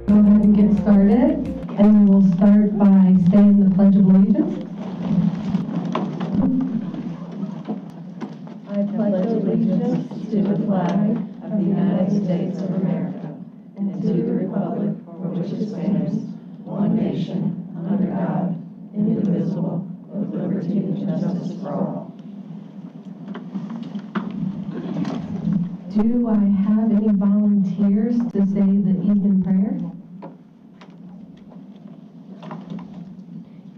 Go ahead and get started, and we'll start by saying the Pledge of Allegiance. I pledge allegiance to the flag of the United States of America and to the republic for which it stands, one nation, under God, indivisible, with liberty and justice for all. Do I have any volunteers to say the evening prayer?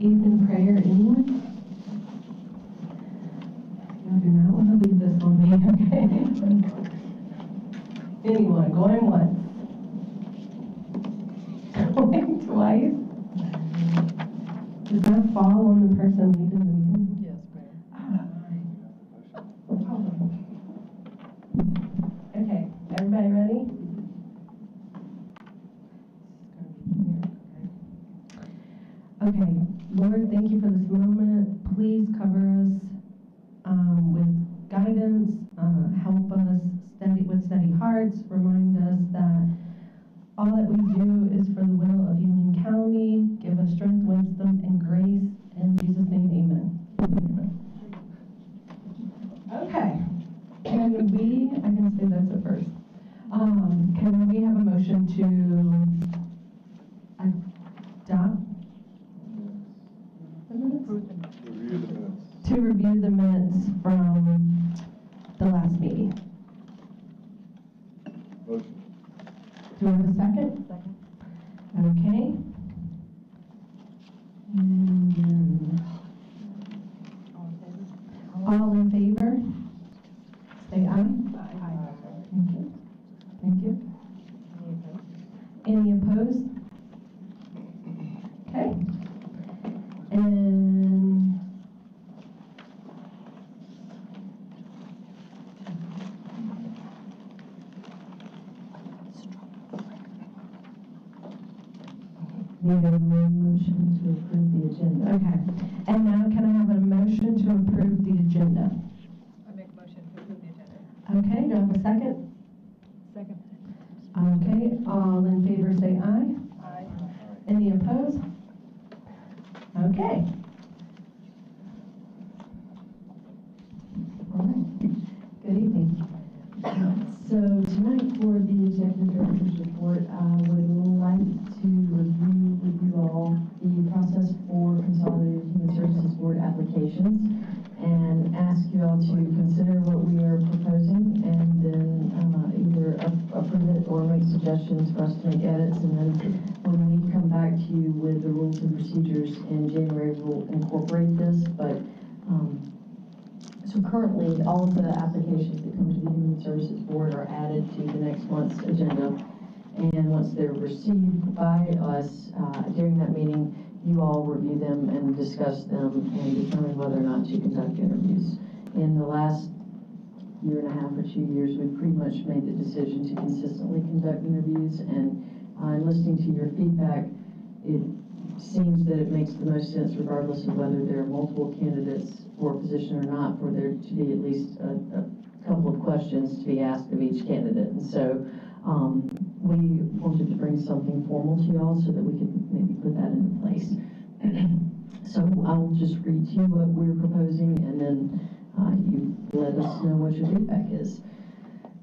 Evening prayer, anyone? I do not want to leave this on me, okay? Anyone, going once? Going twice? Does that fall on the person leading the meeting? Yes, ma'am. Okay, everybody ready? Okay, Lord, thank you for this moment. Please cover us with guidance, help us with steady hearts, remind us that all that we do is for the will of Union County. Give us strength, wisdom, and grace. In Jesus' name, amen. Okay, I can say that's at first. Can we have a motion to adopt? To review the minutes from the last meeting. Motion. Do we have a second? Second. Okay. All in favor? Say aye. Aye. Thank you. Thank you. Any opposed? Okay. And Need a motion to approve the agenda. okay. And now can I have a motion to approve the agenda? I make a motion to approve the agenda. Okay, do I have a second? Second. Okay, all in favor say aye. Aye. Any opposed? Okay. All right. Good evening. So tonight for the Executive Director's Report, I would like to review with you all the process for Consolidated Human Services Board applications and ask you all to consider what we are proposing and then either approve it or make suggestions for us to make edits, and then when we come back to you with the rules and procedures in January, we'll incorporate this. But so currently, all of the applications that come to the Human Services Board are added to the next month's agenda. And once they're received by us during that meeting, you all review them and discuss them and determine whether or not to conduct interviews. In the last year and a half or 2 years, we've pretty much made the decision to consistently conduct interviews. And listening to your feedback, it seems that it makes the most sense, regardless of whether there are multiple candidates for a position or not, for there to be at least a couple of questions to be asked of each candidate. And so we wanted to bring something formal to y'all so that we could maybe put that into place. So I'll just read to you what we're proposing, and then you let us know what your feedback is.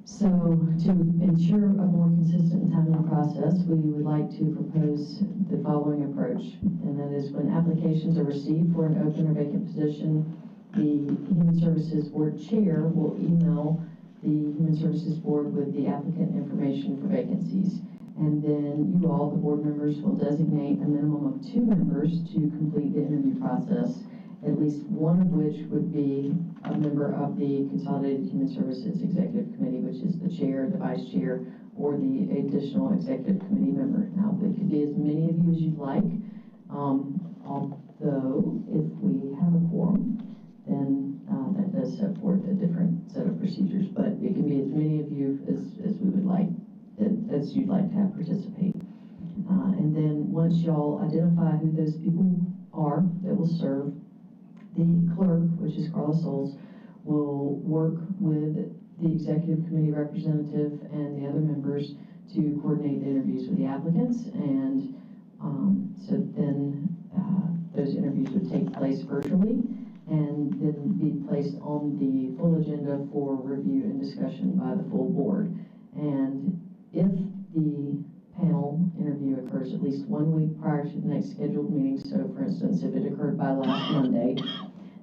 So to ensure a more consistent and timely process, we would like to propose the following approach, and that is when applications are received for an open or vacant position, the Human Services Board Chair will email the Human Services Board with the applicant information for vacancies. And then you all, the board members, will designate a minimum of 2 members to complete the interview process, at least one of which would be a member of the Consolidated Human Services Executive Committee, which is the chair, the vice chair, or the additional executive committee member. Now, it could be as many of you as you'd like, although if we have a quorum, then that does set forth a different set of procedures, but it can be as many of you as we would like, as you'd like to have participate. And then once y'all identify who those people are that will serve, the clerk, which is Carla Souls, will work with the executive committee representative and the other members to coordinate the interviews with the applicants. And so then those interviews would take place virtually and then be placed on the full agenda for review and discussion by the full board. And if the panel interview occurs at least 1 week prior to the next scheduled meeting, so for instance, if it occurred by last Monday,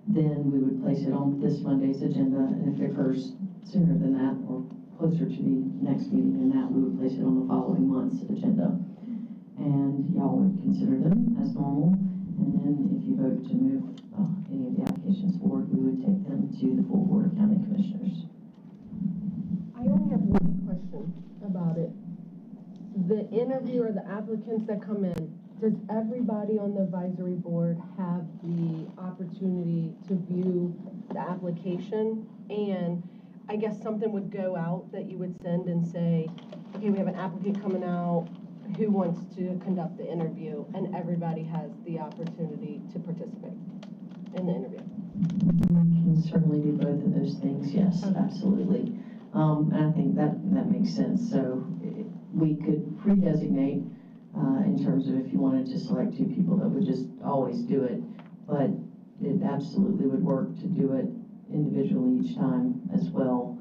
then we would place it on this Monday's agenda, and if it occurs sooner than that or closer to the next meeting than that, we would place it on the following month's agenda. And y'all would consider them as normal, and then if you vote to move any of the applications forward, we would take them to the full Board of County Commissioners. I only have one question about it. The interview or the applicants that come in, does everybody on the advisory board have the opportunity to view the application? And I guess something would go out that you would send and say, okay, we have an applicant coming out, who wants to conduct the interview? And everybody has the opportunity to participate in the interview. We can certainly do both of those things, yes, okay. Absolutely. And I think that makes sense. So we could pre-designate in terms of if you wanted to select 2 people that would just always do it, but it absolutely would work to do it individually each time as well,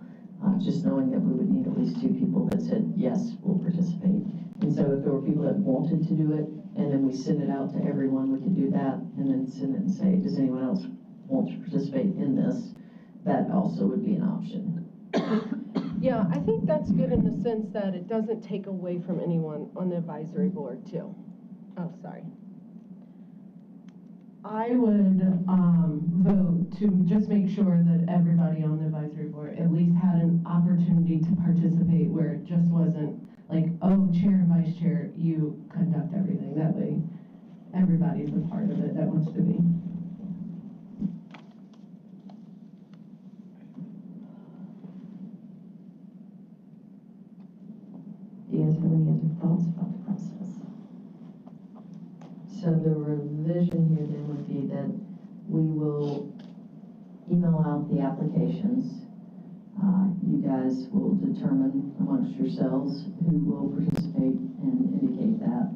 just knowing that we would need at least 2 people that said, yes, we'll participate. And so if there were people that wanted to do it, and then we send it out to everyone, we could do that, and then send it and say, does anyone else want to participate in this? That also would be an option. Yeah, I think that's good in the sense that it doesn't take away from anyone on the advisory board too. Oh, sorry. I would vote to just make sure that everybody on the advisory board at least had an opportunity to participate, where it just wasn't like, oh, chair and vice chair, you conduct everything. That way everybody's a part of it that wants to be. Do you guys have any other thoughts about the process? So the revision here then would be that we will email out the applications. You guys will determine amongst yourselves who will participate and indicate that.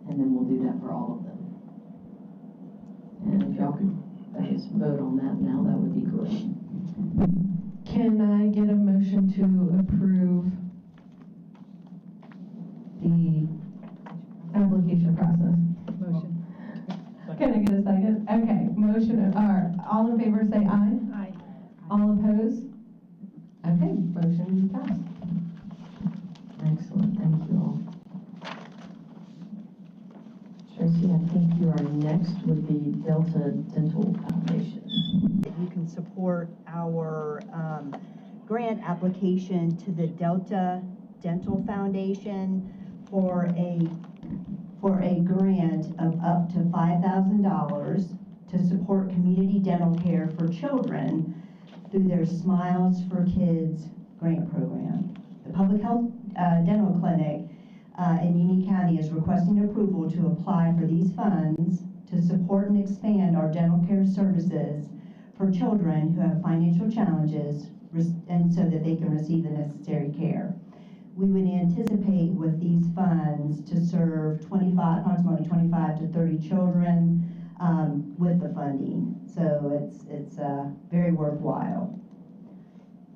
And then we'll do that for all of them. And if y'all could, I guess, vote on that now, that would be great. Can I get a motion to approve the application process? Motion. Can I get a second? Okay, motion, all in favor say aye. Aye. All opposed? Okay, motion passed. Excellent, thank you all. Tracy, I think you are next with the Delta Dental Foundation. You can support our grant application to the Delta Dental Foundation for a grant of up to $5,000 to support community dental care for children through their Smiles for Kids grant program. The Public Health Dental Clinic in Union County is requesting approval to apply for these funds to support and expand our dental care services for children who have financial challenges, and so that they can receive the necessary care. We would anticipate with these funds to serve approximately 25 to 30 children with the funding. So it's very worthwhile.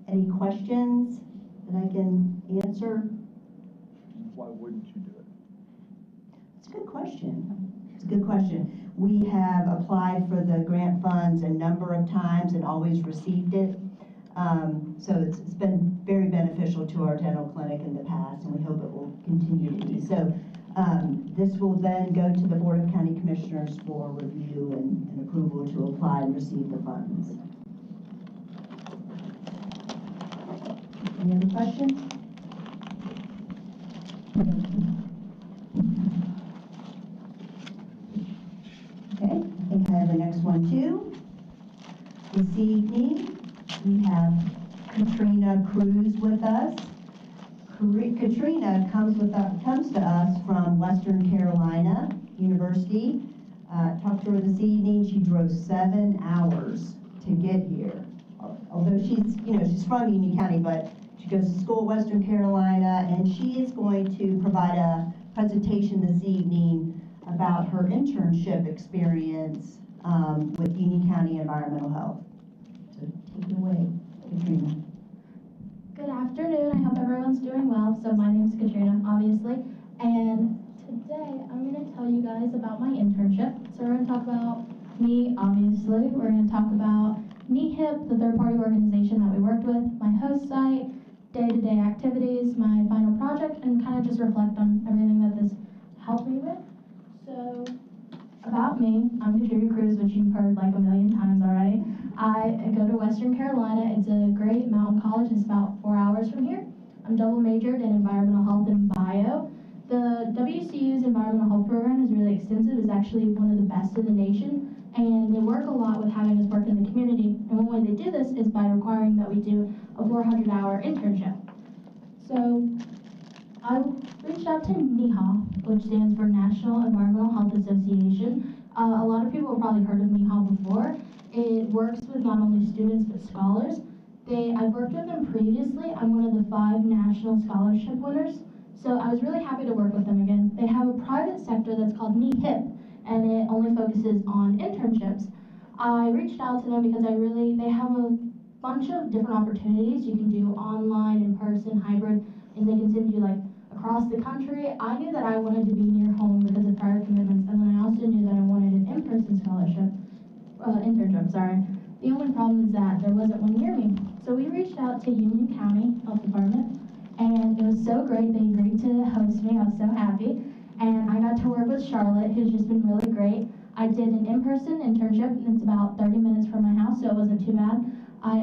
Any questions that I can answer? Why wouldn't you do it? It's a good question. It's a good question. We have applied for the grant funds a number of times and always received it. So it's been very beneficial to our dental clinic in the past, and we hope it will continue to be. So this will then go to the Board of County Commissioners for review and approval to apply and receive the funds. Any other questions? Okay, I think I have the next one too. This evening, we have Katrina Cruz with us. Katrina comes to us from Western Carolina University. Talked to her this evening. She drove 7 hours to get here. Although she's from Union County, but she goes to school at Western Carolina, and she is going to provide a presentation this evening about her internship experience with Union County Environmental Health. So take it away, Katrina. Good afternoon. I hope everyone's doing well. So my name is Katrina, obviously, and today I'm going to tell you guys about my internship. So we're going to talk about me, obviously. We're going to talk about NEHIP, the third-party organization that we worked with, my host site, day-to-day activities, my final project, and kind of just reflect on everything that this helped me with. So, about me, I'm Katrina Cruz, which you've heard like a million times already. I go to Western Carolina. It's a great mountain college. It's about 4 hours from here. I'm double majored in environmental health and bio. The WCU's environmental health program is really extensive. It's actually one of the best in the nation, and they work a lot with having us work in the community. And one way they do this is by requiring that we do a 400-hour internship. So I reached out to NEHA, which stands for National Environmental Health Association. A lot of people have probably heard of NEHA before. It works with not only students but scholars. I've worked with them previously. I'm one of the 5 national scholarship winners. So I was really happy to work with them again. They have a private sector that's called NEHIP, and it only focuses on internships. I reached out to them because they have a bunch of different opportunities. You can do online, in person, hybrid, and they can send you like across the country. I knew that I wanted to be near home because of prior commitments, and then I also knew that I wanted an in-person internship. The only problem is that there wasn't one near me. So we reached out to Union County Health Department, and it was so great. They agreed to host me. I was so happy. And I got to work with Charlotte, who's just been really great. I did an in-person internship, and it's about 30 minutes from my house, so it wasn't too bad. I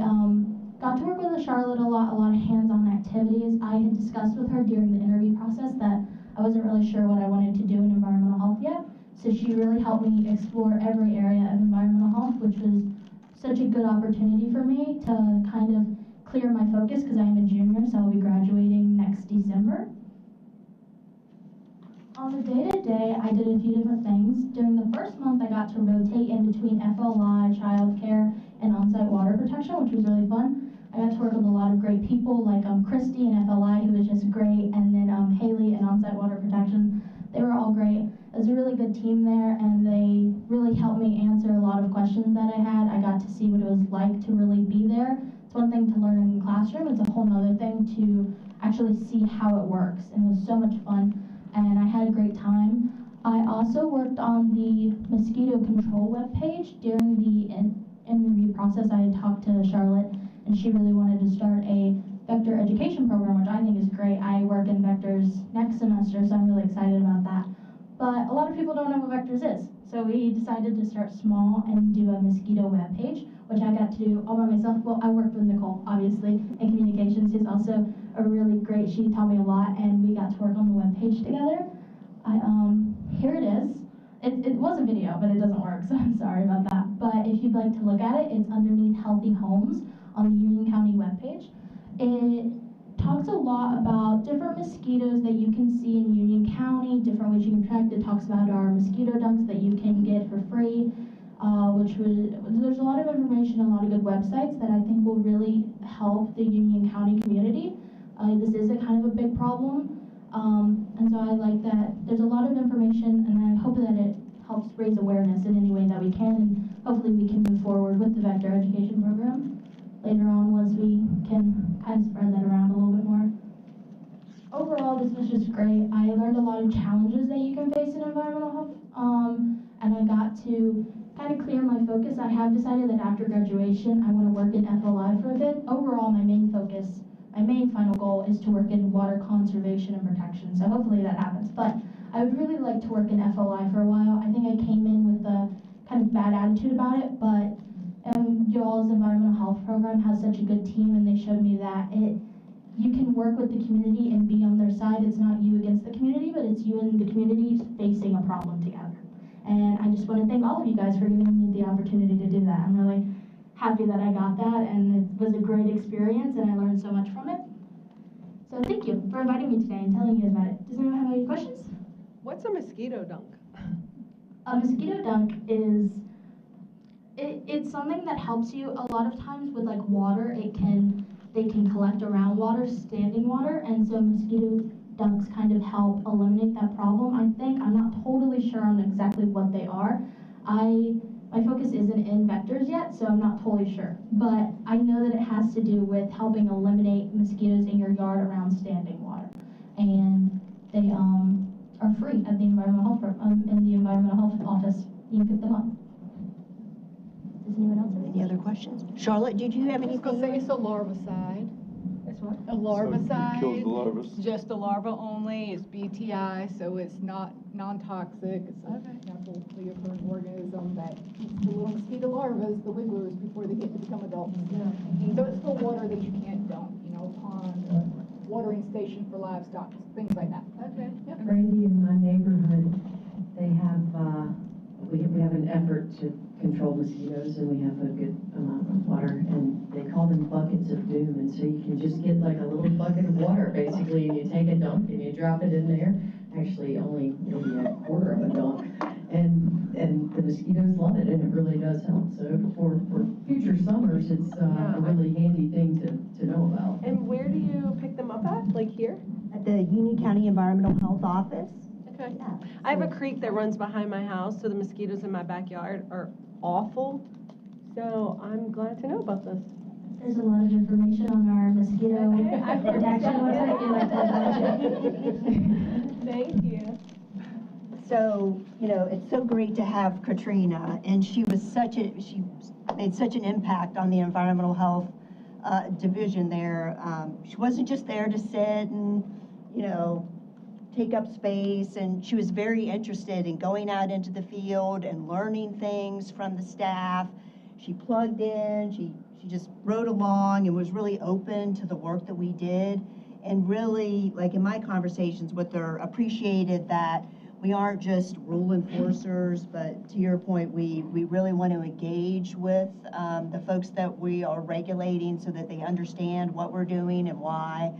got to work with Charlotte a lot of hands-on activities. I had discussed with her during the interview process that I wasn't really sure what I wanted to do in environmental health yet. So she really helped me explore every area of environmental health, which was such a good opportunity for me to kind of clear my focus because I am a junior, so I'll be graduating next December. On the day-to-day, I did a few different things. During the first month, I got to rotate in between FLI, childcare, and on-site water protection, which was really fun. I got to work with a lot of great people like Christy in FLI, who was just great, and then Haley in on-site water protection. They were all great. It was a really good team there, and they really helped me answer a lot of questions that I had. I got to see what it was like to really be there. It's one thing to learn in the classroom. It's a whole other thing to actually see how it works, and it was so much fun. And I had a great time. I also worked on the mosquito control webpage. During the interview process, I had talked to Charlotte, and she really wanted to start a vector education program, which I think is great. I work in vectors next semester, so I'm really excited about that. But a lot of people don't know what vectors is. So we decided to start small and do a mosquito webpage, which I got to do all by myself. Well, I worked with Nicole, obviously, in communications, who's also a really great, she taught me a lot, and we got to work on the webpage together. Here it is. It was a video, but it doesn't work, so I'm sorry about that. But if you'd like to look at it, it's underneath Healthy Homes on the Union County webpage. It talks a lot about different mosquitoes that you can see in Union County, different ways you can track. It talks about our mosquito dunks that you can get for free, there's a lot of information, a lot of good websites that I think will really help the Union County community. This is a kind of a big problem, and so I like that there's a lot of information, and I hope that it helps raise awareness in any way that we can, and hopefully we can move forward with the vector education program later on once we can kind of spread that around a little bit more. Overall, this was just great. I learned a lot of challenges that you can face in environmental health, and I got to kind of clear my focus. I have decided that after graduation, I want to work in FLI for a bit. Overall, my main final goal is to work in water conservation and protection, so hopefully that happens. But I would really like to work in FLI for a while. I think I came in with a kind of bad attitude about it, but y'all's environmental health program has such a good team, and they showed me that you can work with the community and be on their side. It's not you against the community, but it's you and the community facing a problem together. And I just want to thank all of you guys for giving me the opportunity to do that. I'm really happy that I got that, and it was a great experience, and I learned so much from it. So thank you for inviting me today and telling you about it. Does anyone have any questions? What's a mosquito dunk? A mosquito dunk is, it's something that helps you a lot of times with like water. They can collect around water, standing water, and so mosquito dunks kind of help eliminate that problem, I think. I'm not totally sure on exactly what they are. My focus isn't in vectors yet, so I'm not totally sure. But I know that it has to do with helping eliminate mosquitoes in your yard around standing water. And they are free at the environmental health in the environmental health office. You can pick them up. Does anyone else have Any other questions? Charlotte, did you have I was gonna say anything? it's a larvicide. It's what? A larvicide. kills the larvae. Just a larva only. It's BTI, so it's not non-toxic. It's a naturally occurring organism that eats the little mosquito larvae, the wigglers, before they get to become adults. So it's for water that you can't dump, pond, or watering station for livestock, things like that. Okay. Yep. Brandy, in my neighborhood, they have, we have an effort to control mosquitoes, and we have a good amount of water, and they call them buckets of doom, and so you can just get like a little bucket of water, basically, and you take a dunk and you drop it in there, actually only maybe a quarter of a dunk, and the mosquitoes love it, and it really does help. So for future summers, it's a really handy thing to know about. And where do you pick them up at? Like here? At the Union County Environmental Health Office? Okay. Yeah. I have a creek that runs behind my house, so the mosquitoes in my backyard are awful. So I'm glad to know about this. There's a lot of information on our mosquito protection website. You'd like to Thank you. So, it's so great to have Katrina, and she made such an impact on the environmental health division there. She wasn't just there to sit and, take up space, and she was very interested in going out into the field and learning things from the staff. She plugged in, she just rode along and was really open to the work that we did, and really, like in my conversations with her, appreciated that we aren't just rule enforcers, but to your point, we really want to engage with the folks that we are regulating so that they understand what we're doing and why.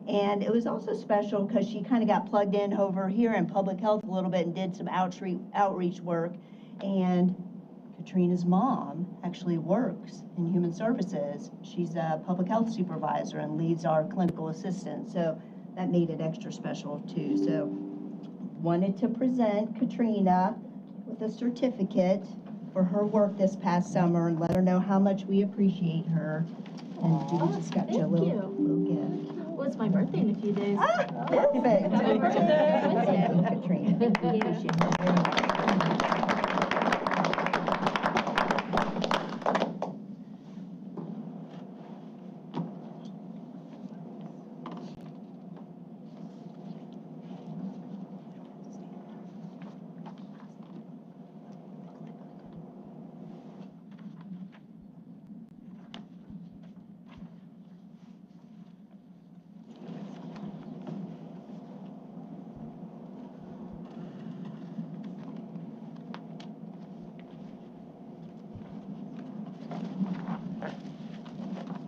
And it was also special because she kind of got plugged in over here in public health a little bit and did some outreach work. And Katrina's mom actually works in human services. She's a public health supervisor and leads our clinical assistant. So that made it extra special too. So wanted to present Katrina with a certificate for her work this past summer and let her know how much we appreciate her. And Judy just got you a little gift. Well, it's my birthday in a few days. Perfect. Happy birthday. Katrina. Thank you.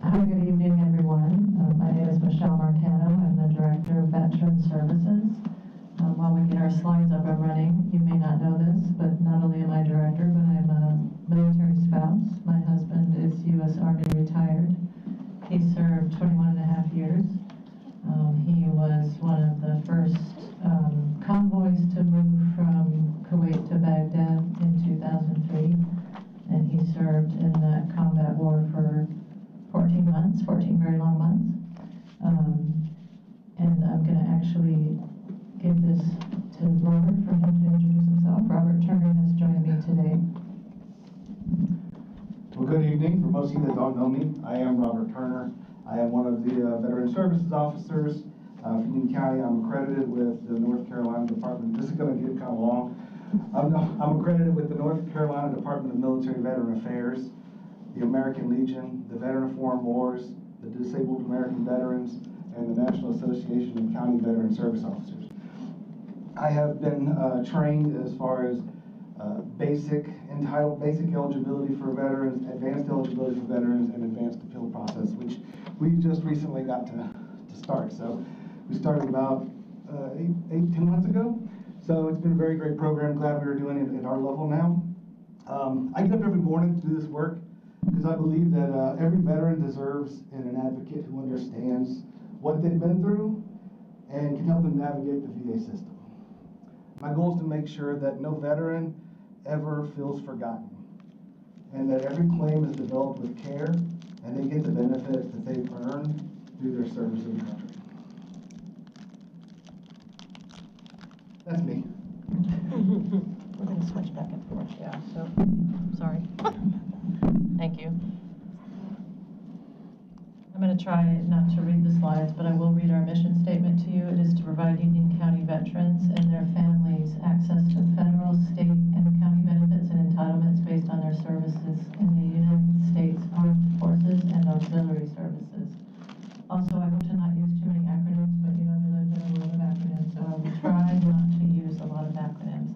Hi, good evening, everyone. My name is Michelle Marcano. I'm the Director of Veteran Services. While we get our slides up and running, you may not know this, but not only am I Director, but I'm a military spouse. My husband is U.S. Army retired. He served 21 and a half years. He was one of the first convoys to move from Kuwait to Baghdad served in that combat war for 14 months, 14 very long months. And I'm going to actually give this to Robert for him to introduce himself. Robert Turner has joined me today. Well, good evening. For most of you that don't know me, I am Robert Turner. I am one of the Veteran Services Officers for Union County. I'm accredited with the North Carolina Department. This is going to get kind of long. I'm accredited with the North Carolina Department of Military Veteran Affairs, the American Legion, the Veteran of Foreign Wars, the Disabled American Veterans, and the National Association of County Veteran Service Officers. I have been trained as far as basic eligibility for veterans, advanced eligibility for veterans, and advanced appeal process, which we just recently got to start. So we started about 10 months ago. So it's been a very great program. Glad we were doing it at our level now. I get up every morning to do this work because I believe that every veteran deserves an advocate who understands what they've been through and can help them navigate the VA system. My goal is to make sure that no veteran ever feels forgotten, and that every claim is developed with care, and they get the benefits that they've earned through their service in the country. That's me. We're going to switch back and forth, yeah, so, sorry. Thank you. I'm going to try not to read the slides, but I will read our mission statement to you. It is to provide Union County veterans and their families access to federal, state, and county benefits and entitlements based on their services in the United States Armed Forces and Auxiliary Services. Also, I hope to not use too many acronyms, but you know we live in a world of acronyms, so I will try not to use a lot of acronyms.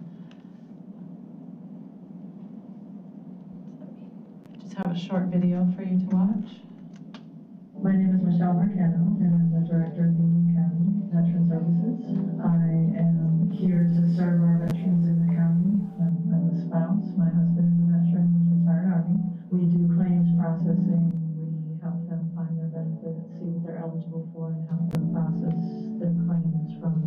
I just have a short video for you to watch. My name is Michelle Marcano, and I'm the Director of Union County Veteran Services. I am here to serve our veterans in the county. I'm a spouse. My husband is a veteran who's retired Army. We do claims processing. We help them find their benefits, see what they're eligible for, and help them process their claims from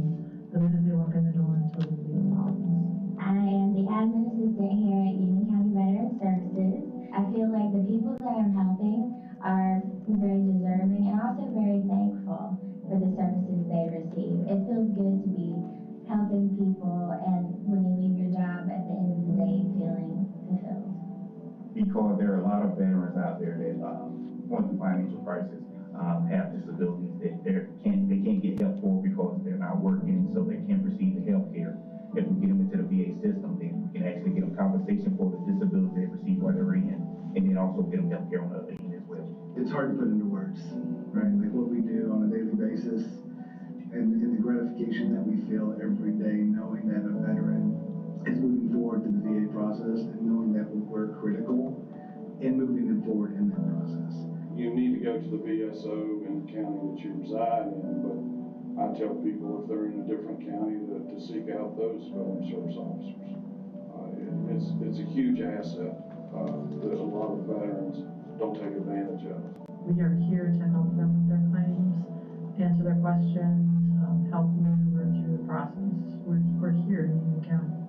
the minute they walk in the door until they leave the office. I am the admin assistant here at Union County Veteran Services. I feel like the people that I'm helping are very deserving and also very thankful for the services they receive. It feels good to be helping people, and when you leave your job at the end of the day feeling fulfilled. Because there are a lot of veterans out there that going through financial crisis, have disabilities that they can't get help for because they're not working, so they can't receive the health care. If we get them into the VA system, then we can actually get them compensation for the disability they receive while they're in, and then also get them health care on the other end as well. It's hard to put into words, right? Like what we do on a daily basis, and the gratification that we feel every day knowing that a veteran is moving forward through the VA process and knowing that we're critical in moving them forward in that process. You need to go to the VSO in the county that you reside in, but I tell people if they're in a different county to seek out those veteran service officers. It's a huge asset that a lot of veterans don't take advantage of. We are here to help them with their claims, answer their questions, help maneuver through the process. We're here in Union County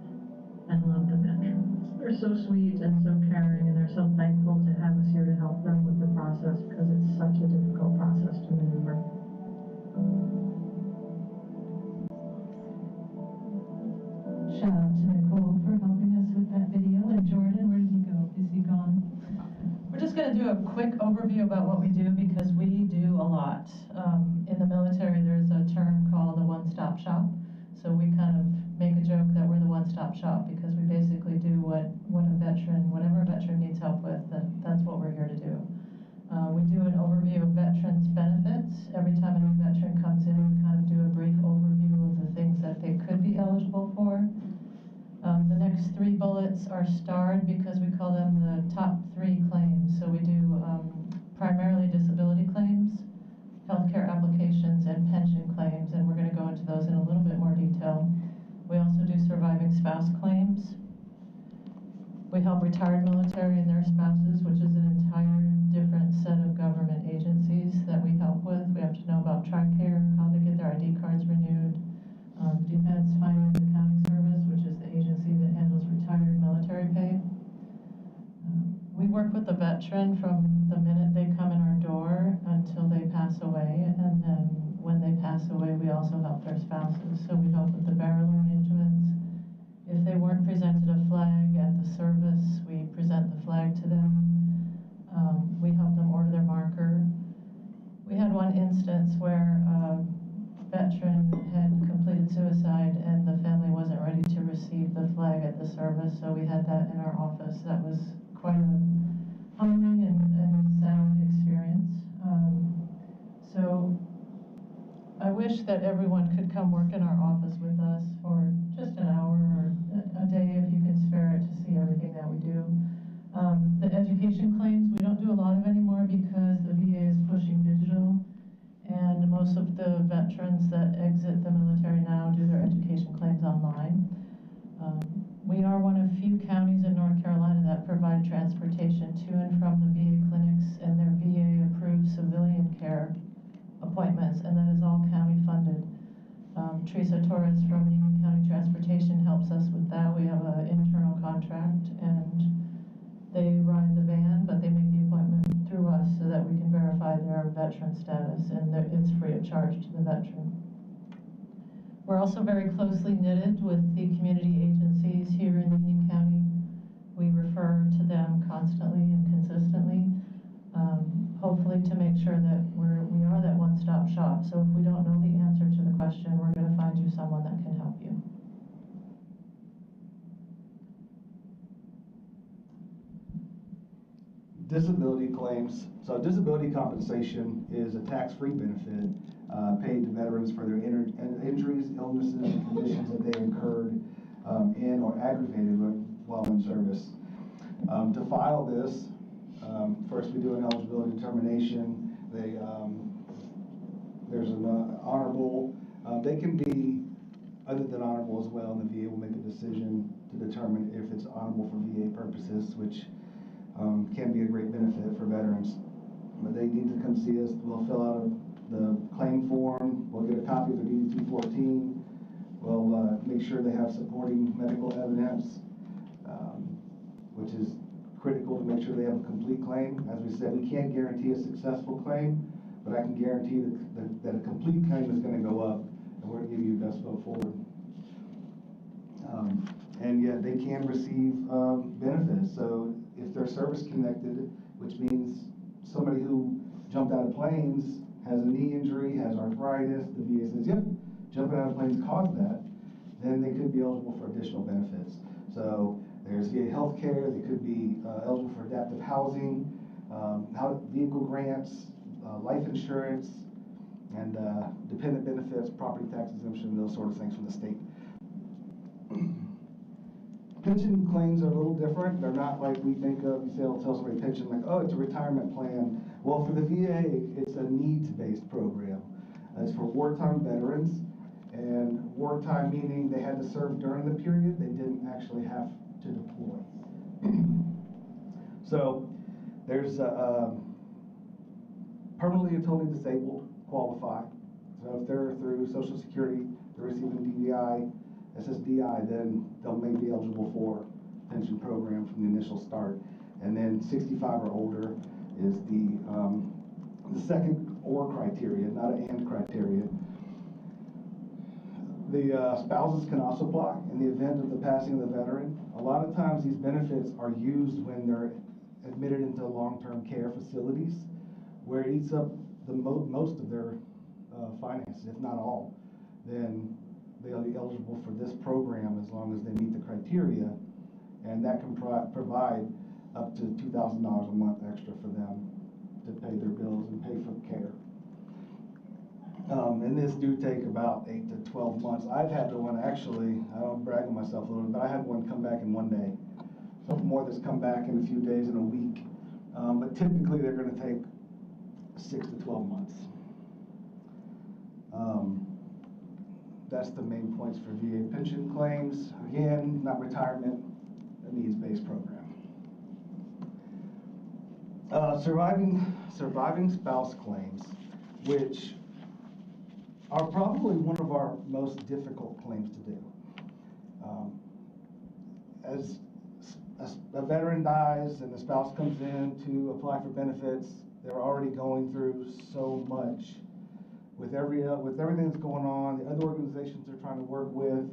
and love the veterans. They're so sweet and so caring, and they're so thankful to have us here to help them with the process because it's such a difficult process to maneuver. Shout out to Nicole for helping us with that video. And Jordan, where did he go? Is he gone? We're just going to do a quick overview about what we do because we do a lot. In the military, there's a term called a one-stop shop. So we kind of make a joke that we're the one-stop shop because we basically do whatever a veteran needs help with, that's what we're here to do. We do an overview of veterans' benefits. Every time a new veteran comes in, we kind of do a brief overview of the things that they could be eligible for. The next 3 bullets are starred because we call them the top 3 claims. So we do primarily disability claims, healthcare applications, and pension claims, and we're going to go into those in a little bit more detail. We also do surviving spouse claims. We help retired military and their spouses, which is an entire different set of government agencies that we help with. We have to know about TRICARE, how they get their ID cards renewed, Defense Finance Accounting Service, which is the agency that handles retired military pay. We work with the veteran from the minute they come in our door until they pass away, and then when they pass away, we also help their spouses. So we help with the burial arrangements. If they weren't presented a flag at the service, we present the flag to them. We help them order their marker. We had one instance where a veteran had completed suicide and the family wasn't ready to receive the flag at the service, so we had that in our office. That was quite a humbling and sad experience. So I wish that everyone could come work in our office with us for just an hour or a day if you can spare it to see everything that we do. The education claims we don't do a lot of anymore because the VA is pushing digital, and most of the veterans that exit the military now do their education claims online. We are one of few counties in North Carolina that provide transportation to and from the VA clinics and their VA-approved civilian care appointments, and that is all county funded. Teresa Torres from Union County Transportation helps us with that. We have an internal contract, and they ride the van, but they make the appointment through us so that we can verify their veteran status, and it's free of charge to the veteran. We're also very closely knitted with the community agencies here in Union County. We refer to them constantly and consistently, hopefully to make sure that we are that one-stop shop. So if we don't know the answer to the question, we're going to find you someone that can help you. Disability claims. So disability compensation is a tax-free benefit paid to veterans for their injuries, illnesses, and conditions that they incurred in or aggravated while in service. To file this, first we do an eligibility determination. There's an honorable. They can be other than honorable as well, and the VA will make a decision to determine if it's honorable for VA purposes, which can be a great benefit for veterans. But they need to come see us. We'll fill out the claim form. We'll get a copy of their DD-214. We'll make sure they have supporting medical evidence, which is critical to make sure they have a complete claim. As we said, we can't guarantee a successful claim, but I can guarantee that a complete claim is going to go up, and we're going to give you the best foot forward. And yet they can receive benefits. So if they're service connected, which means somebody who jumped out of planes has a knee injury, has arthritis, the VA says, yep, jumping out of planes caused that, then they could be eligible for additional benefits. So there's VA health care, they could be eligible for adaptive housing, vehicle grants, life insurance, and dependent benefits, property tax exemption, those sort of things from the state. Pension claims are a little different. They're not like we think of. You say, I'll tell somebody pension, like, oh, it's a retirement plan. Well, for the VA, it's a needs-based program. It's for wartime veterans, and wartime meaning they had to serve during the period. They didn't actually have to deploy. So there's permanently and totally disabled qualify. So if they're through Social Security, they're receiving DVI, SSDI, then they'll may be eligible for pension program from the initial start. And then 65 or older is the second or criteria, not an and criteria. The spouses can also apply in the event of the passing of the veteran. A lot of times these benefits are used when they're admitted into long-term care facilities, where it eats up the most of their finances, if not all. Then they'll be eligible for this program as long as they meet the criteria, and that can provide up to $2,000 a month extra for them to pay their bills and pay for care. And this do take about 8 to 12 months. I've had one actually, I don't brag on myself a little bit, but I had one come back in one day. Something more that's come back in a few days, in a week. But typically they're going to take 6 to 12 months. That's the main points for VA pension claims. Again, not retirement, a needs-based program. Surviving spouse claims, which are probably one of our most difficult claims to do. As a veteran dies and the spouse comes in to apply for benefits, they're already going through so much with everything that's going on, the other organizations they're trying to work with.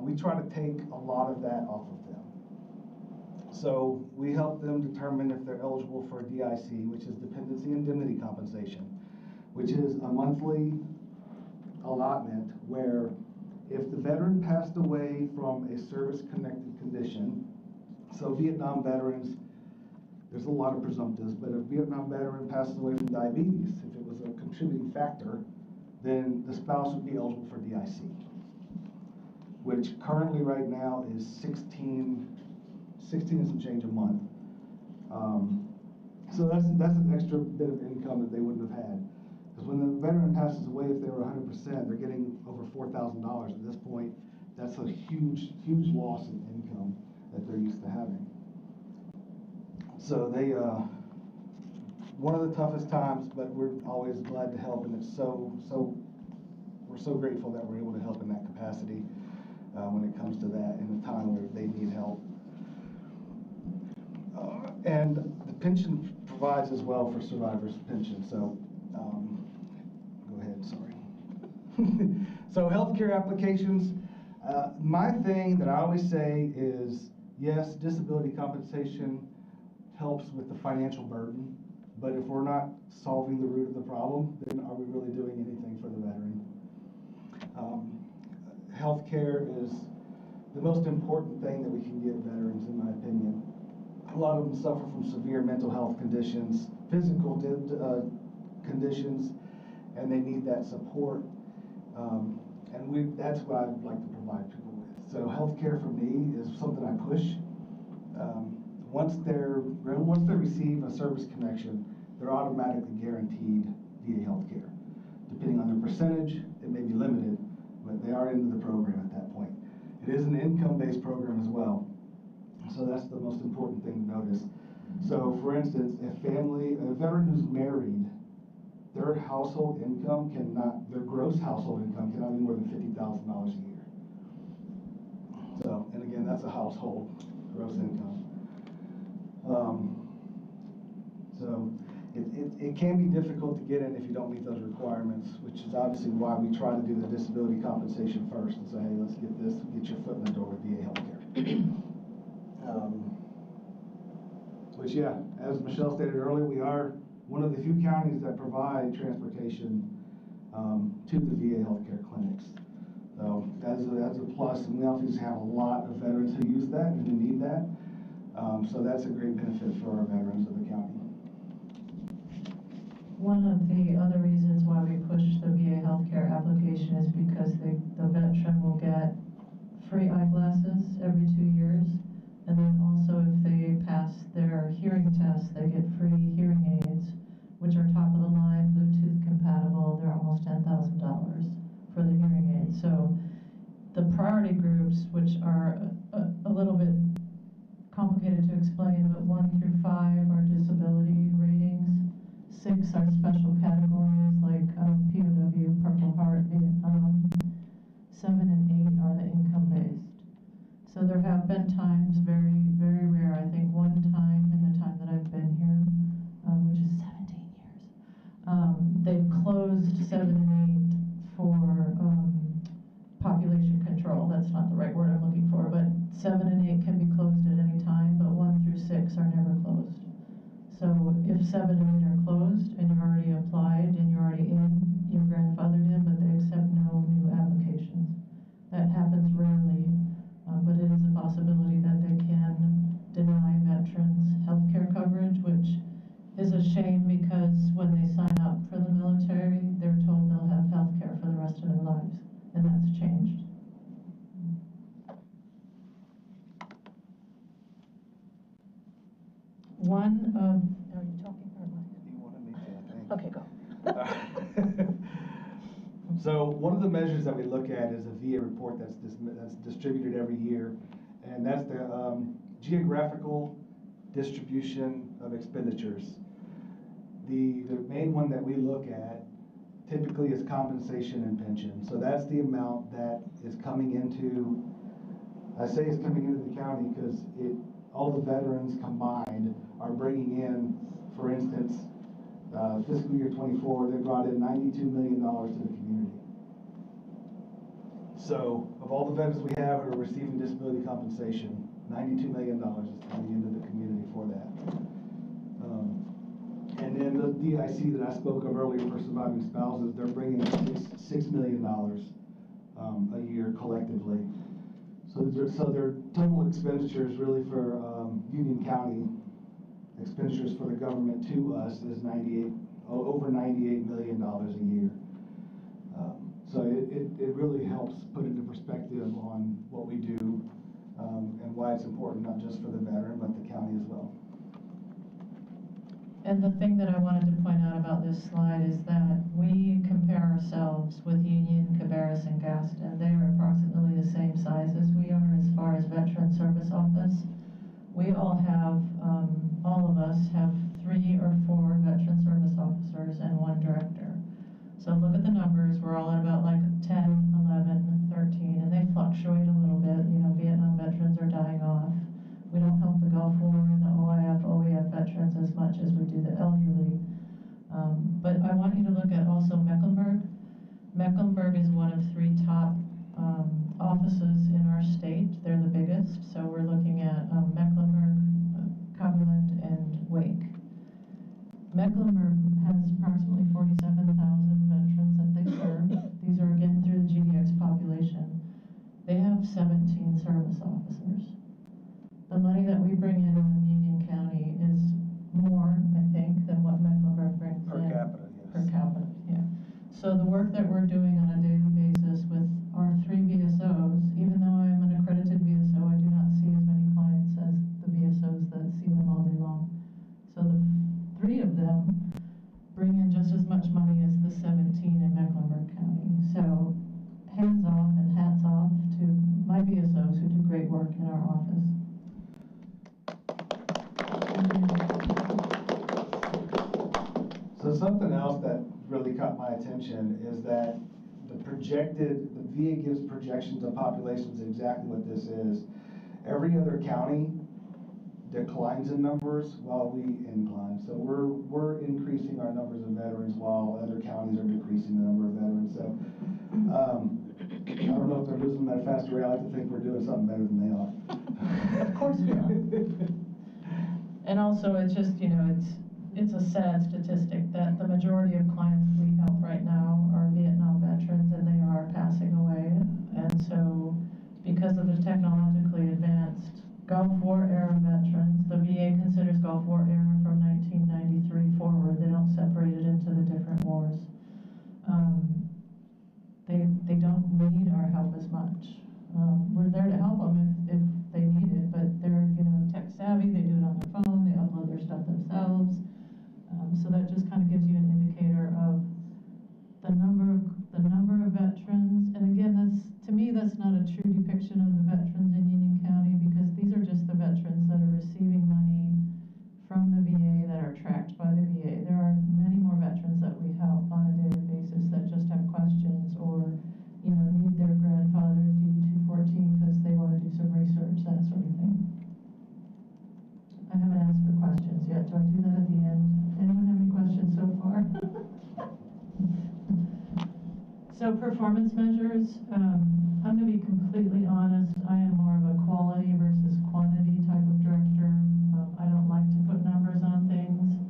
We try to take a lot of that off of them. So we help them determine if they're eligible for DIC, which is Dependency Indemnity Compensation, which is a monthly allotment where if the veteran passed away from a service-connected condition, so Vietnam veterans, there's a lot of presumptives, but if a Vietnam veteran passes away from diabetes, if it was a contributing factor, then the spouse would be eligible for DIC, which currently right now is 16 and some change a month. So that's an extra bit of income that they wouldn't have had. Because when the veteran passes away, if they were 100%, they're getting over $4,000 at this point. That's a huge, huge loss in income that they're used to having. So they, one of the toughest times, but we're always glad to help, and we're so grateful that we're able to help in that capacity when it comes to that in a time where they need help. And the pension provides as well for survivors' pension. So, go ahead, sorry. So healthcare applications, my thing that I always say is, yes, disability compensation helps with the financial burden, but if we're not solving the root of the problem, then are we really doing anything for the veteran? Healthcare is the most important thing that we can give veterans, in my opinion. A lot of them suffer from severe mental health conditions, physical conditions, and they need that support. And that's what I'd like to provide people with. So healthcare for me is something I push. Once they receive a service connection, they're automatically guaranteed VA healthcare. Depending on their percentage, it may be limited, but they are into the program at that point. It is an income-based program as well. So that's the most important thing to notice. So for instance, a veteran who's married, their household income their gross household income cannot be more than $50,000 a year. So, and again, that's a household gross income. So it can be difficult to get in if you don't meet those requirements, which is obviously why we try to do the disability compensation first and say, hey, let's get your foot in the door with VA healthcare. Which, yeah, as Michelle stated earlier, we are one of the few counties that provide transportation to the VA healthcare clinics. So that's a plus, and we obviously have a lot of veterans who use that and who need that. So that's a great benefit for our veterans of the county. One of the other reasons why we push the VA healthcare application is because the veteran will get free eyeglasses every 2 years. And then also if they pass their hearing test, they get free hearing aids, which are top of the line, Bluetooth compatible. They're almost $10,000 for the hearing aids. So the priority groups, which are a little bit complicated to explain, but 1 through 5 are disability ratings. 6 are special categories like POW, Purple Heart, Vietnam. 7 and 8 are the income-based. So there have been times, very, very rare, I think one time in the time that I've been here, which is 17 years, they've closed 7 and 8 for population control. That's not the right word I'm looking for, but 7 and 8 can be closed at any time, but 1 through 6 are never closed. So if 7 and 8 are closed and you're already applied and you're already in, you're grandfathered in, but they accept no new applications. That happens rarely, but it is a possibility that they can deny veterans healthcare coverage, which is a shame because when they sign up for the military, they're told they'll have healthcare for the rest of their lives, and that's changed. Are you talking or am I? You want to make that, Okay, go. So one of the measures that we look at is a VA report that's distributed every year, and that's the geographical distribution of expenditures. The main one that we look at typically is compensation and pension. So that's the amount that is coming into, I say it's coming into the county because all the veterans combined are bringing in, for instance, fiscal year 24, they brought in $92 million to the community. So, of all the veterans we have who are receiving disability compensation, $92 million is coming into the community for that. And then the DIC that I spoke of earlier for surviving spouses, they're bringing in $6 million a year collectively. So their total expenditures really for Union County expenditures for the government to us is over $98 million a year. So it really helps put into perspective on what we do and why it's important, not just for the veteran, but the county as well. And the thing that I wanted to point out about this slide is that we compare ourselves with Union, Cabarrus, and Gaston. They are approximately the same size as we are as far as Veteran Service Office. We all have, all of us have 3 or 4 Veteran Service Officers and 1 director. So look at the numbers, we're all at about like 10, 11, 13, and they fluctuate a little bit. You know, Vietnam veterans are dying off. We don't help the Gulf War and the OIF, OEF veterans as much as we do the elderly. But I want you to look at also Mecklenburg. Mecklenburg is one of 3 top offices in our state. They're the biggest. So we're looking at Mecklenburg, Cumberland, and Wake. Mecklenburg has approximately 47,000 veterans that they serve. These are again through the GDX population. They have 17 service officers. The money that we bring in Union County is more, I think, than what Mecklenburg brings Per in. capita, yes. Per capita, yeah. So the work that we're doing on a daily basis with our 3 VSOs, even though I am an accredited VSO, I do not see as many clients as the VSOs that see them all day long. So the 3 of them bring in just as much money as the 17 in Mecklenburg County. So hands off and hats off to my VSOs who do great work in our office. So something else that really caught my attention is that the VA gives projections of populations exactly what this is. Every other county declines in numbers while we incline. So we're increasing our numbers of veterans while other counties are decreasing the number of veterans. So I don't know if they're losing that faster. I like to think we're doing something better than they are. Of course we are. And also, it's just, you know, it's a sad statistic that the majority of clients we help right now are Vietnam veterans, and they are passing away. And so, because of the technologically advanced Gulf War era veterans, the VA considers Gulf War era from 1993 forward. They don't separate it into the different wars. They don't need our help as much. We're there to help them if they need it, but they're, you know, tech savvy, they do it on their phone, they upload their stuff themselves. So that just kind of gives you an indicator of the number of veterans. And again, to me, that's not a true depiction of the veterans in Union County, because these are just the veterans that are receiving money from the VA that are tracked by the VA. There are many more veterans that we help on a daily basis that just have questions or, you know, need their grandfather's DD-214 because they want to do some research, that sort of thing. I haven't asked for questions yet. Do I do that at the end? Anyone have any questions so far? So performance measures, I'm going to be completely honest. I am more of a quality versus quantity type of director. I don't like to put numbers on things.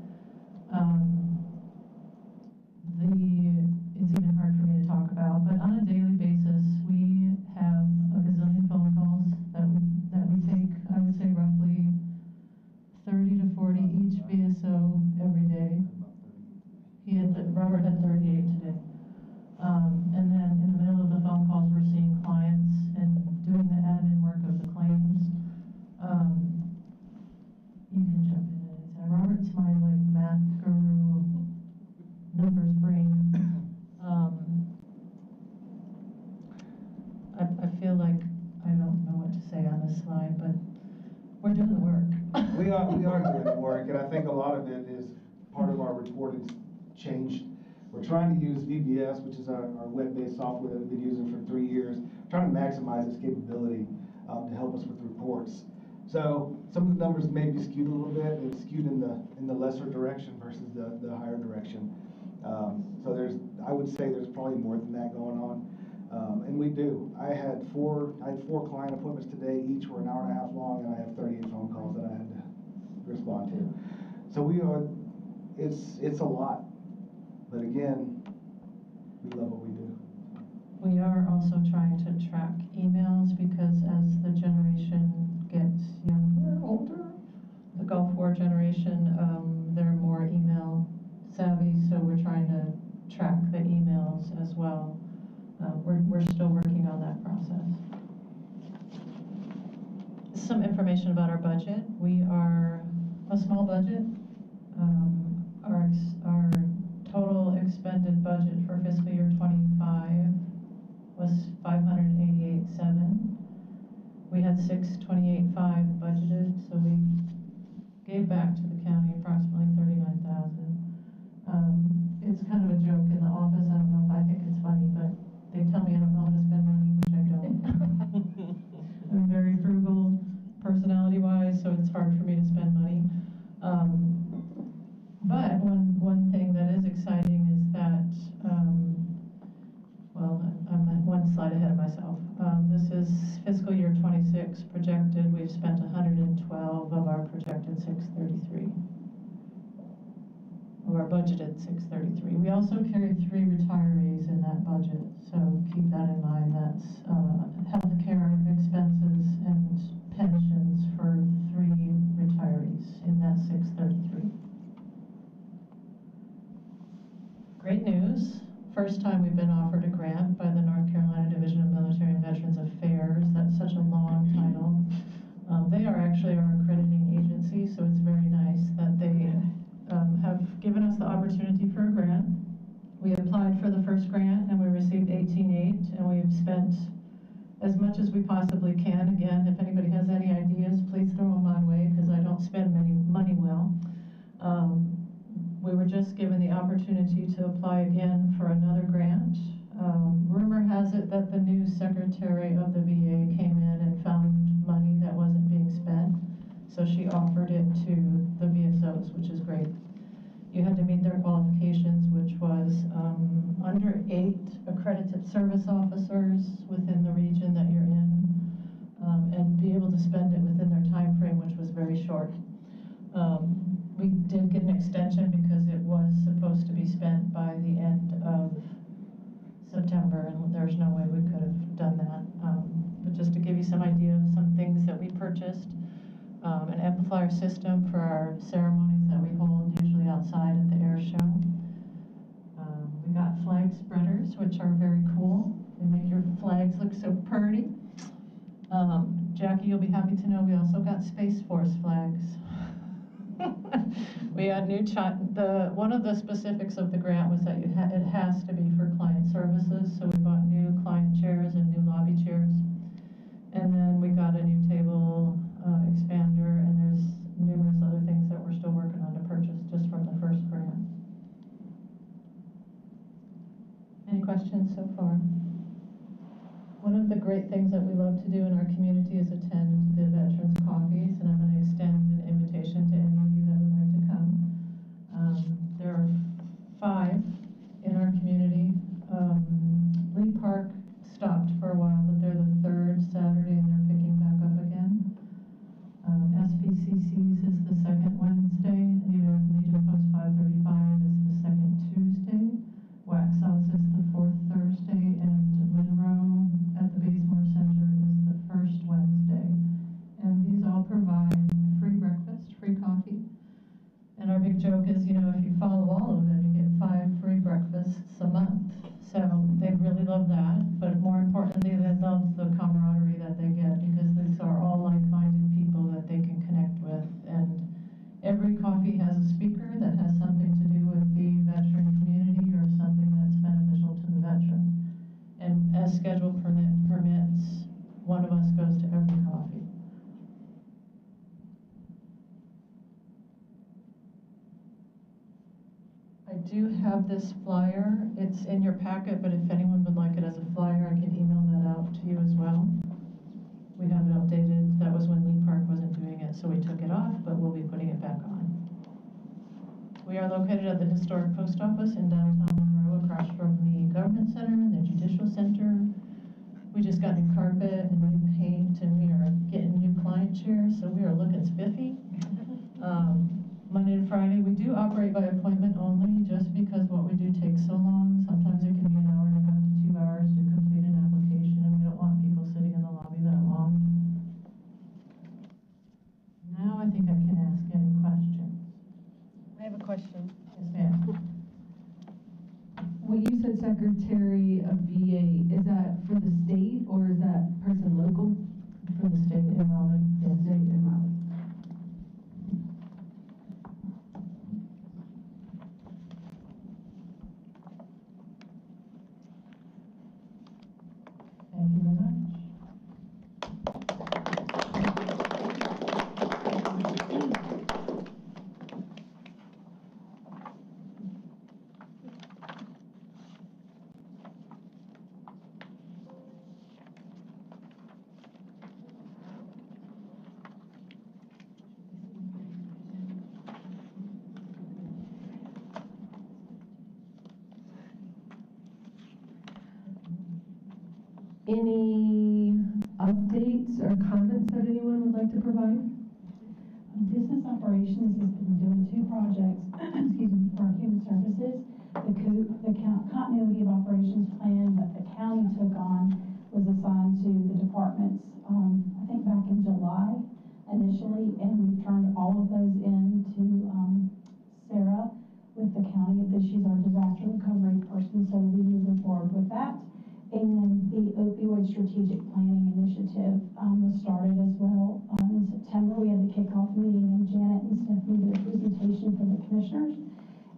It's even hard for me to talk about, but on a daily basis, we have a gazillion phone calls that we take. I would say roughly 30 to 40 each VSO every day. Robert had 38 today. And then in the middle of the phone calls, we're seeing clients and doing the admin work of the claims. You can jump in anytime. Robert's my like math guru, numbers brain. I feel like I don't know what to say on this slide, but we're doing the work. We are doing the work, and I think a lot of it is part of our reporting changed. We're trying to use VBS, which is our web-based software that we've been using for 3 years, trying to maximize its capability to help us with reports. So some of the numbers may be skewed a little bit. It's skewed in the lesser direction versus the higher direction. So I would say there's probably more than that going on. And we do. I had four client appointments today. Each were an hour and a half long, and I have 38 phone calls that I had to respond to. So it's a lot. But again, we love what we do. We are also trying to track emails because as the generation gets younger, older, the Gulf War generation, they're more email savvy, so we're trying to track the emails as well. We're still working on that process. Some information about our budget. We are a small budget. Our total expended budget for fiscal year 25 was $588,700. We had $628,500 budgeted, so we gave back to the county approximately $39,000. It's kind of a joke in the office. I don't know if I think it's funny, but they tell me I don't know how to spend money, which I don't. I'm very frugal personality-wise, so it's hard for me to spend money. But one thing that is exciting is that, well, I'm at one slide ahead of myself. This is fiscal year 26 projected. We've spent 112 of our projected 633. Of our budgeted 633. We also carry 3 retirees in that budget, so keep that in mind. That's healthcare expenses and pensions for 3 retirees in that 633. Great news. First time we've been offered a grant by the North Carolina Division of Military and Veterans Affairs. That's such a long title. They are actually our accrediting agency, so it's very nice that they have given us the opportunity for a grant. We applied for the first grant and we received $18,800, and we've spent as much as we possibly can. Again, if anybody has any ideas, please throw them my way because I don't spend money well. We were just given the opportunity to apply again for another grant. Rumor has it that the new secretary of the VA came in and found money that wasn't being spent, so she offered it to the VSOs, which is great. You had to meet their qualifications, which was under 8 accredited service officers within the region that you're in, and be able to spend it within their time frame, which was very short. We did get an extension because it was supposed to be spent by the end of September, and there's no way we could have done that. But just to give you some idea of some things that we purchased, an amplifier system for our ceremonies that we hold usually outside at the air show. We got flag spreaders, which are very cool. They make your flags look so pretty. Jackie, you'll be happy to know we also got Space Force flags. We had new one of the specifics of the grant was that it has to be for client services, so we bought new client chairs and new lobby chairs. And then we got a new table expander, and there's numerous other things that we're still working on to purchase just from the first grant. Any questions so far? One of the great things that we love to do in our community is attend the Veterans Coffees, and I'm going to extend an invitation to any of you that would like to come. There are 5 in our community. Lee Park stopped for a while, but they're the 3rd Saturday and they're picking back up again. SPCC's is the 2nd Wednesday. The American Legion Post 535 is the 2nd Tuesday. Waxhaws is the 4th Thursday, and Monroe at the Bazemore Center is the 1st Wednesday. And these all provide free breakfast, free coffee. And our big joke is, you know, if you follow all of them, you get 5 free breakfasts a month. So they really love that, but more importantly, they love the camaraderie that they get because these are all like-minded people that they can connect with. And every coffee has a speaker that has something to do with the veteran community or something that's beneficial to the veteran. And as schedule permits, one of us goes to every coffee. I do have this flyer. It's in your packet, but if anyone would like it as a flyer, I can email that out to you as well. We haven't updated, that was when Lee Park wasn't doing it, so we took it off, but we'll be putting it back on. We are located at the historic post office in downtown Monroe, across from the government center, the judicial center. We just got new carpet and new paint, and we are getting new client chairs, so we are looking spiffy. Monday to Friday, we do operate by appointment only, just because what we do takes so long. Sometimes it can be an hour and a half to 2 hours to complete an application, and we don't want people sitting in the lobby that long. Now I think I can ask any questions. I have a question. Yes, ma'am. When you said Secretary of VA, is that for the state or is that person local? For the state in Raleigh. Yes, state in Raleigh. Thank you very much. Any updates or comments that anyone would like to provide? Business operations has been doing 2 projects, excuse me, for human services. The continuity of operations plan that the county took on was assigned to the departments, I think back in July initially, and we've turned all of those in to Sarah with the county. She's our disaster recovery person, so we'll be moving forward with that. And the opioid strategic planning initiative was started as well. In September, we had the kickoff meeting, and Janet and Stephanie did a presentation for the commissioners.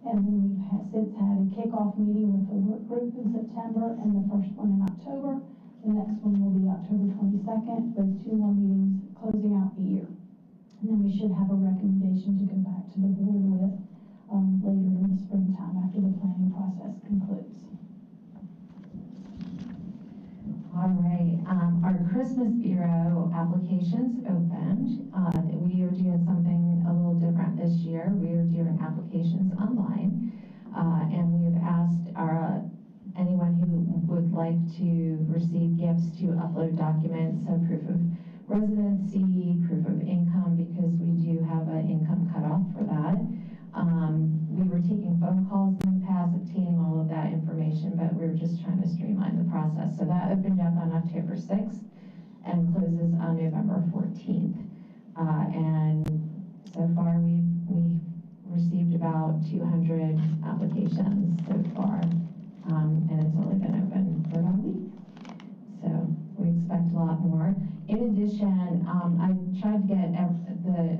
And then we've since had a kickoff meeting with the work group in September, and the first one in October. The next one will be October 22nd, with 2 more meetings closing out the year. And then we should have a recommendation to go back to the board with later in the springtime after the planning process concludes. All right, our Christmas Bureau applications opened. We are doing something a little different this year. We are doing applications online, and we have asked anyone who would like to receive gifts to upload documents, so proof of residency, proof of income, because we do have an income cutoff for that. We were taking phone calls in the past, obtaining all of that information, but we were just trying to streamline the process. So that opened up on October 6th and closes on November 14th. And so far we've received about 200 applications so far, and it's only been open for about a week. So we expect a lot more. In addition, I tried to get the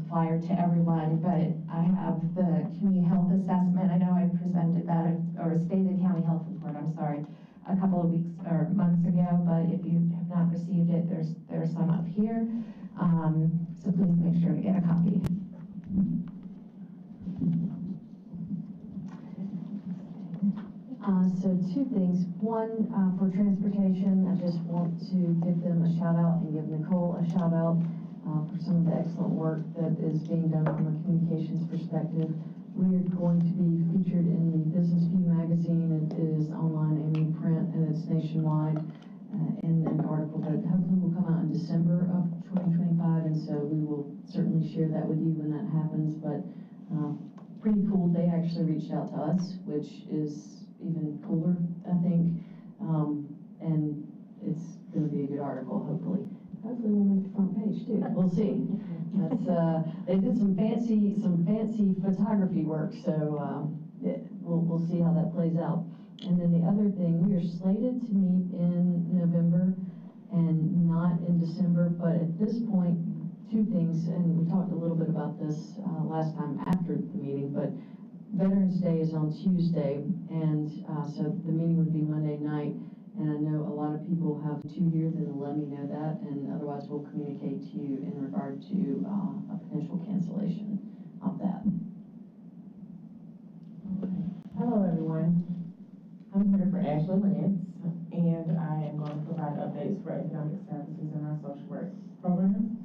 flyer to everyone, but I have the community health assessment. I know I presented that, or State of the County Health Report, I'm sorry, a couple of weeks or months ago, but if you have not received it, there's some up here. So please make sure to get a copy. So 2 things. One, for transportation, I just want to give them a shout out and give Nicole a shout out for some of the excellent work that is being done from a communications perspective. We are going to be featured in the Business View magazine. It is online and in print, and it's nationwide, in an article that hopefully will come out in December of 2025, and so we will certainly share that with you when that happens. But pretty cool. They actually reached out to us, which is even cooler, I think, and it's going to be a good article, hopefully. Hopefully we'll make the front page too. We'll see. That's, they did some fancy photography work, so we'll see how that plays out. And then the other thing, we are slated to meet in November and not in December, but at this point, 2 things, and we talked a little bit about this last time after the meeting, but Veterans Day is on Tuesday, and so the meeting would be Monday night, and I know a lot of people have 2 years, and let me know that, and otherwise we'll communicate to you in regard to a potential cancellation of that. Hello everyone, I'm here for Ashley Lance, and I am going to provide updates for economic services and our social work programs.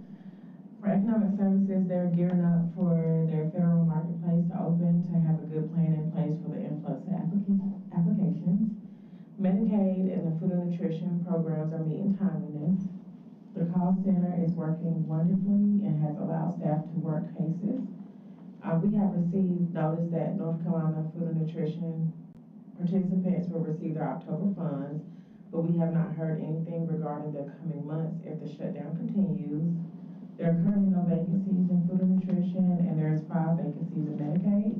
For economic services, they're gearing up for their federal marketplace to open, to have a good plan in place for the influx of applications. Medicaid and the food and nutrition programs are meeting timeliness. The call center is working wonderfully and has allowed staff to work cases. We have received notice that North Carolina food and nutrition participants will receive their October funds, but we have not heard anything regarding the coming months if the shutdown continues. There are currently no vacancies in food and nutrition, and there's 5 vacancies in Medicaid.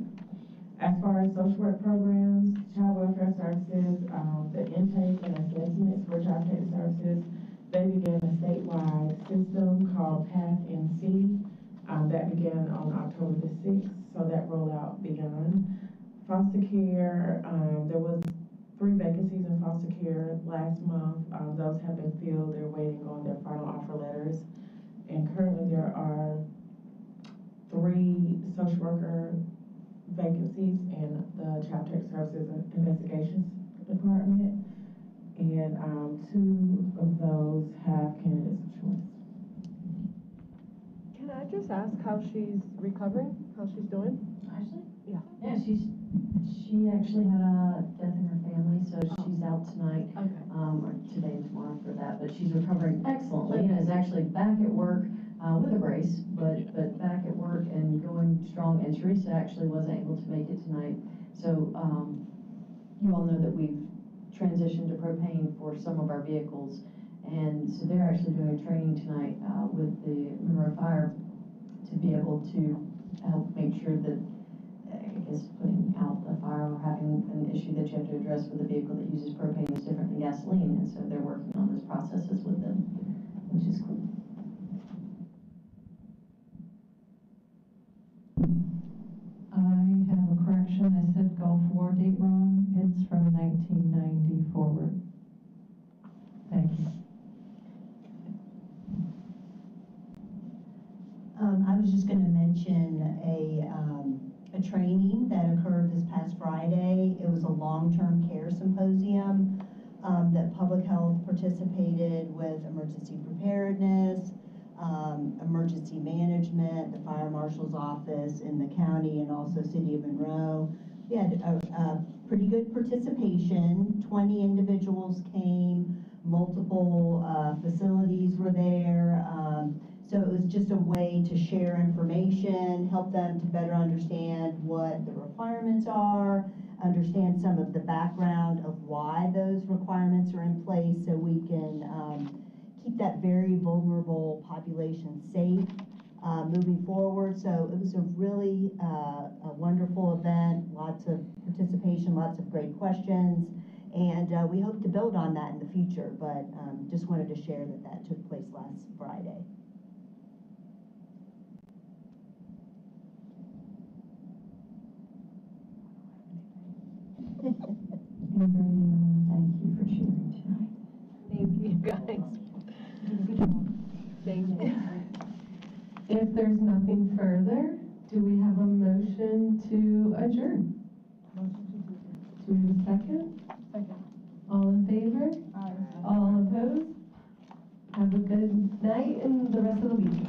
As far as social work programs, child welfare services, the intake and assessments for child protective services, they began a statewide system called Path NC. That began on October the 6th, so that rollout began. Foster care, there was 3 vacancies in foster care last month. Those have been filled. They're waiting on their final offer letters. And currently there are 3 social worker vacancies in the Child Protective Services and Investigations Department. And 2 of those have candidates of choice. Can I just ask how she's recovering? How she's doing? Ashley? Yeah. Yeah, she actually had a death in her family, so she's out tonight, or today and tomorrow for that, but she's recovering excellently and is actually back at work, with a brace, but back at work and going strong, and Teresa actually wasn't able to make it tonight. So, you all know that we've transitioned to propane for some of our vehicles, and so they're actually doing a training tonight, with the Monroe Fire to be able to help make sure that, I guess, putting out the fire or having an issue that you have to address with a vehicle that uses propane is different than gasoline, and so they're working on those processes with them, which is cool. I have a correction. I said Gulf War date wrong. It's from 1990 forward. Thank you. I was just going to mention a training that occurred this past Friday. It was a long-term care symposium that public health participated with emergency preparedness, emergency management, the fire marshal's office in the county, and also City of Monroe. We had a pretty good participation. 20 individuals came, multiple facilities were there. So it was just a way to share information, help them to better understand what the requirements are, understand some of the background of why those requirements are in place, so we can keep that very vulnerable population safe moving forward. So it was a really a wonderful event, lots of participation, lots of great questions, and we hope to build on that in the future, but just wanted to share that took place last Friday. And Brady, thank you for cheering tonight. Thank you, guys. Good job. Thank you. If there's nothing further, do we have a motion to adjourn? Do we have a second? Second. All in favor? Aye. All opposed? Have a good night and the rest of the week.